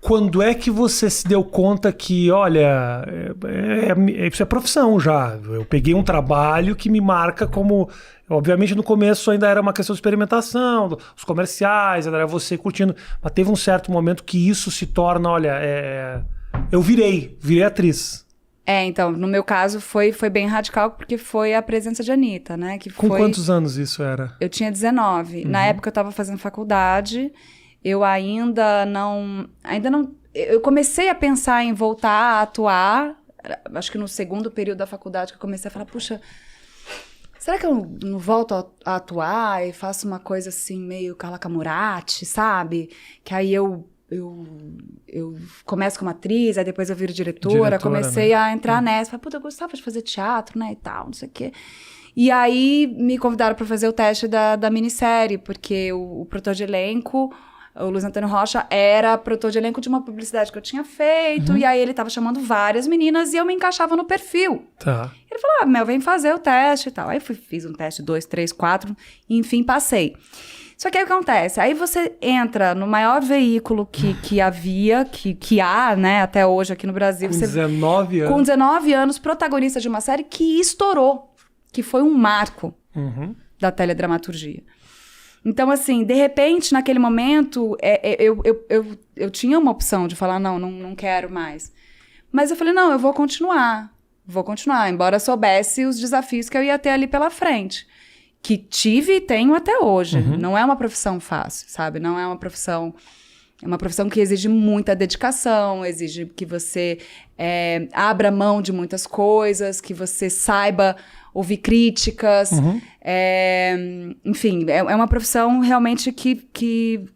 Quando é que você se deu conta que, olha, isso é profissão já. Eu peguei um trabalho que me marca como... Obviamente no começo ainda era uma questão de experimentação, os comerciais, ainda era você curtindo. Mas teve um certo momento que isso se torna, olha, eu virei atriz. Então, no meu caso foi bem radical, porque foi a presença de Anitta, né? Com quantos anos isso era? Eu tinha 19. Na época eu estava fazendo faculdade, eu ainda não... Eu comecei a pensar em voltar a atuar, acho que no segundo período da faculdade que eu comecei a falar, puxa, será que eu não volto a atuar e faço uma coisa assim, meio Carla Camurati, sabe? Que aí eu começo como atriz, aí depois eu viro diretora, comecei, né, a entrar nessa. Falei, puta, eu gostava de fazer teatro, né, e tal, não sei o quê. E aí me convidaram para fazer o teste da minissérie, porque o produtor de elenco, o Luiz Antônio Rocha, era produtor de elenco de uma publicidade que eu tinha feito, e aí ele tava chamando várias meninas e eu me encaixava no perfil. Tá. Ele falou, Mel, vem fazer o teste e tal. Aí fiz um teste, 2, 3, 4, e enfim, passei. Só que aí o que acontece? Aí você entra no maior veículo que havia, que há, né, até hoje aqui no Brasil. Com 19 anos. Com 19 anos, protagonista de uma série que estourou, que foi um marco da teledramaturgia. Então, assim, de repente, naquele momento, eu tinha uma opção de falar, não quero mais. Mas eu falei, não, eu vou continuar, embora soubesse os desafios que eu ia ter ali pela frente. Que tive e tenho até hoje. Não é uma profissão fácil, sabe? Não é uma profissão... É uma profissão que exige muita dedicação, exige que você abra mão de muitas coisas, que você saiba ouvir críticas. Enfim, é uma profissão realmente que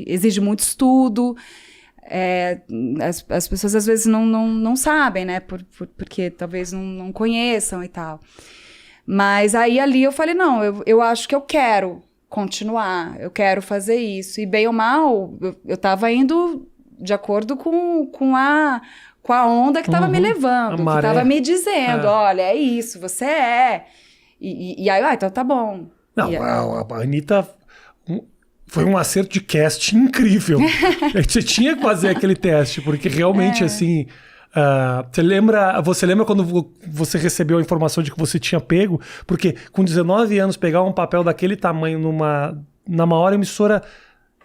exige muito estudo. As pessoas às vezes não sabem, né? Porque talvez não conheçam e tal. Mas aí ali eu falei, não, eu acho que eu quero continuar, eu quero fazer isso. E bem ou mal, eu tava indo de acordo com a onda que tava me levando, que tava me dizendo, olha, é isso, você é. E aí, então tá bom. Não, a Anitta foi um acerto de casting incrível. Você tinha que fazer aquele teste, porque realmente, assim... Você lembra quando você recebeu a informação de que você tinha pego? Porque com 19 anos, pegar um papel daquele tamanho na maior emissora,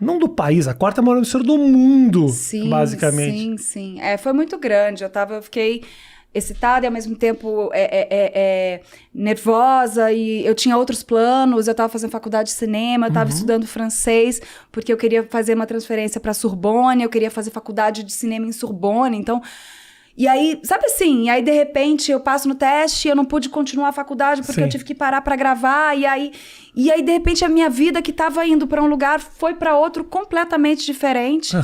não do país, a quarta maior emissora do mundo, basicamente. Sim. Foi muito grande. Eu fiquei excitada e ao mesmo tempo nervosa, e eu tinha outros planos. Eu estava fazendo faculdade de cinema, eu estava estudando francês, porque eu queria fazer uma transferência para Sorbonne, eu queria fazer faculdade de cinema em Sorbonne, então... E aí, sabe assim, e aí de repente eu passo no teste e eu não pude continuar a faculdade porque eu tive que parar pra gravar, e aí de repente a minha vida que tava indo pra um lugar foi pra outro completamente diferente.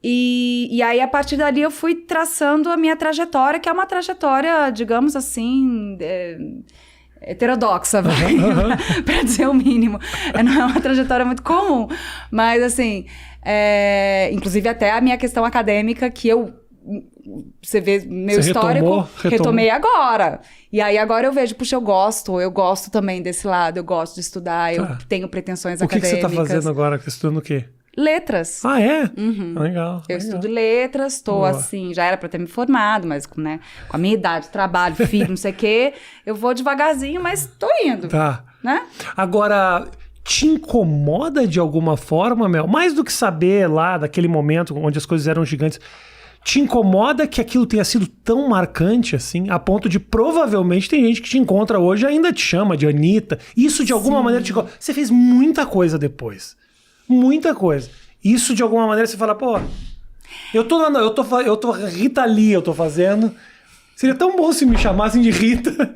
E aí a partir dali eu fui traçando a minha trajetória, que é uma trajetória, digamos assim... heterodoxa, pra dizer o mínimo. Não é uma trajetória muito comum, mas assim, inclusive até a minha questão acadêmica, que você vê meu histórico, retomei agora. E aí agora eu vejo, puxa, eu gosto também desse lado, eu gosto de estudar, eu tenho pretensões acadêmicas. O que você tá fazendo agora? Você tá estudando o quê? Letra,s Ah, é? Legal. Eu estudo letras, tô assim, já era pra ter me formado, mas com a minha idade, trabalho, filho, não sei o quê, eu vou devagarzinho, mas tô indo. Tá. Né? Agora, te incomoda de alguma forma, Mel? Mais do que saber lá, daquele momento onde as coisas eram gigantes, te incomoda que aquilo tenha sido tão marcante, assim, a ponto de provavelmente tem gente que te encontra hoje e ainda te chama de Anitta. Isso de alguma maneira te incomoda. Você fez muita coisa depois. Muita coisa. Isso de alguma maneira você fala, pô, eu tô Rita Lee, eu tô fazendo. Seria tão bom se me chamassem de Rita,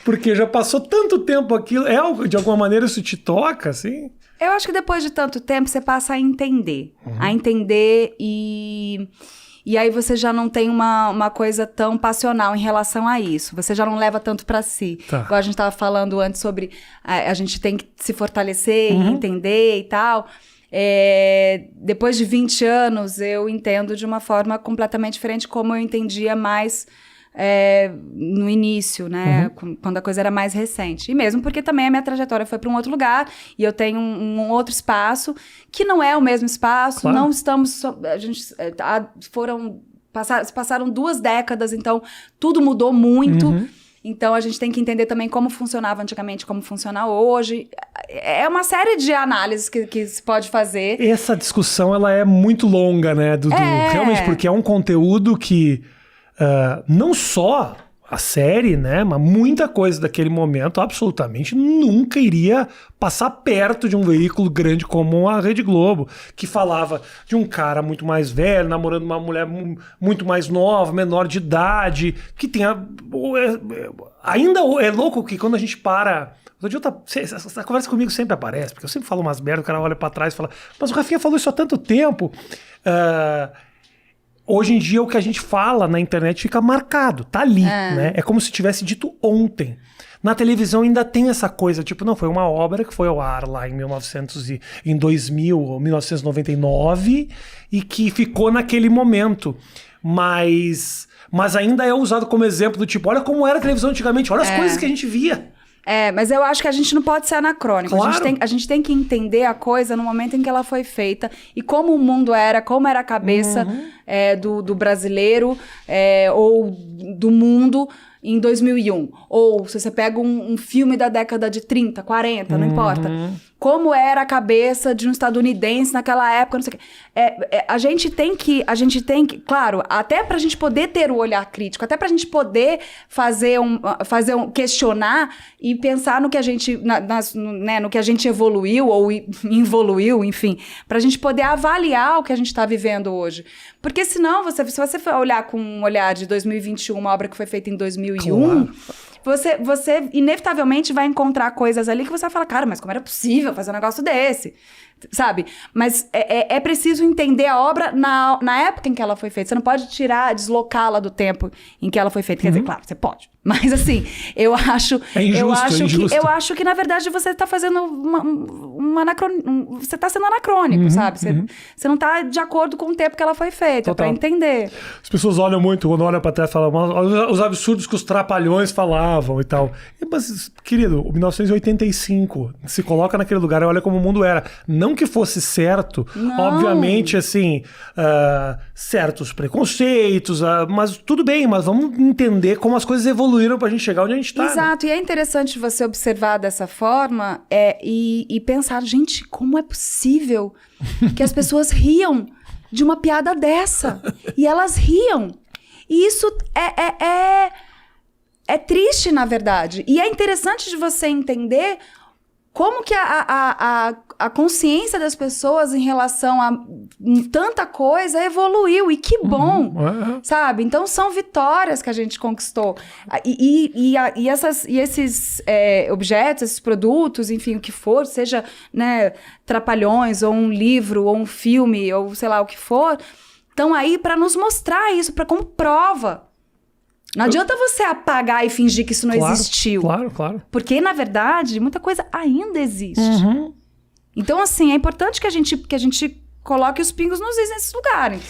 porque já passou tanto tempo aquilo. De alguma maneira isso te toca, assim? Eu acho que depois de tanto tempo você passa a entender. A entender e aí você já não tem uma coisa tão passional em relação a isso. Você já não leva tanto pra si. Igual a gente tava falando antes sobre a gente tem que se fortalecer e entender e tal. Depois de 20 anos, eu entendo de uma forma completamente diferente como eu entendia mais no início, né? Quando a coisa era mais recente. E mesmo porque também a minha trajetória foi para um outro lugar e eu tenho um outro espaço que não é o mesmo espaço. Claro. Não estamos... passaram 2 décadas, então tudo mudou muito. Então, a gente tem que entender também como funcionava antigamente, como funciona hoje. É uma série de análises que se pode fazer. Essa discussão, ela é muito longa, né? Realmente, porque é um conteúdo que não só a série, né? Mas muita coisa daquele momento absolutamente nunca iria passar perto de um veículo grande como a Rede Globo, que falava de um cara muito mais velho, namorando uma mulher muito mais nova, menor de idade, que tinha... Ainda é louco que quando a gente para... Essa conversa comigo sempre aparece, porque eu sempre falo umas merdas, o cara olha pra trás e fala, mas o Rafinha falou isso há tanto tempo... Hoje em dia, o que a gente fala na internet fica marcado, tá ali, né? É como se tivesse dito ontem. Na televisão ainda tem essa coisa, tipo, não, foi uma obra que foi ao ar lá em 2000 ou 1999 e que ficou naquele momento. Mas ainda é usado como exemplo do tipo, olha como era a televisão antigamente, olha as coisas que a gente via. Mas eu acho que a gente não pode ser anacrônico. Claro. A gente tem que entender a coisa no momento em que ela foi feita e como o mundo era, como era a cabeça do brasileiro ou do mundo em 2001. Ou se você pega um filme da década de 30, 40, não importa. Como era a cabeça de um estadunidense naquela época, não sei o quê. A gente tem que, claro, até pra gente poder ter o olhar crítico, até pra gente poder questionar e pensar no que a gente, no que a gente evoluiu ou involuiu, enfim, pra gente poder avaliar o que a gente tá vivendo hoje. Porque senão, se você for olhar com um olhar de 2021, uma obra que foi feita em 2001... Claro. Você inevitavelmente vai encontrar coisas ali que você vai falar, cara, mas como era possível fazer um negócio desse? Sabe? Mas é preciso entender a obra na época em que ela foi feita. Você não pode deslocá-la do tempo em que ela foi feita. Quer dizer, claro, você pode. Mas assim, eu acho... Eu acho que, na verdade, você está fazendo você está sendo anacrônico, sabe? Você não está de acordo com o tempo que ela foi feita, para entender. As pessoas olham muito, quando olham para trás, falam os absurdos que os trapalhões falavam e tal. Mas, querido, 1985 se coloca naquele lugar e olha como o mundo era. Não que fosse certo, obviamente, assim, certos preconceitos, mas tudo bem, mas vamos entender como as coisas evoluíram pra gente chegar onde a gente tá. Exato, né? E é interessante você observar dessa forma e pensar, gente, como é possível que as pessoas riam de uma piada dessa? E elas riam. E isso é triste, na verdade. E é interessante de você entender como que a consciência das pessoas em relação a tanta coisa evoluiu. E que bom, sabe? Então, são vitórias que a gente conquistou. E esses objetos, esses produtos, enfim, o que for, seja, né, Trapalhões, ou um livro, ou um filme, ou sei lá o que for, estão aí para nos mostrar isso, como prova. Não adianta você apagar e fingir que isso não existiu. Claro. Porque, na verdade, muita coisa ainda existe. Então, assim, é importante que a gente coloque os pingos nos is nesses lugares.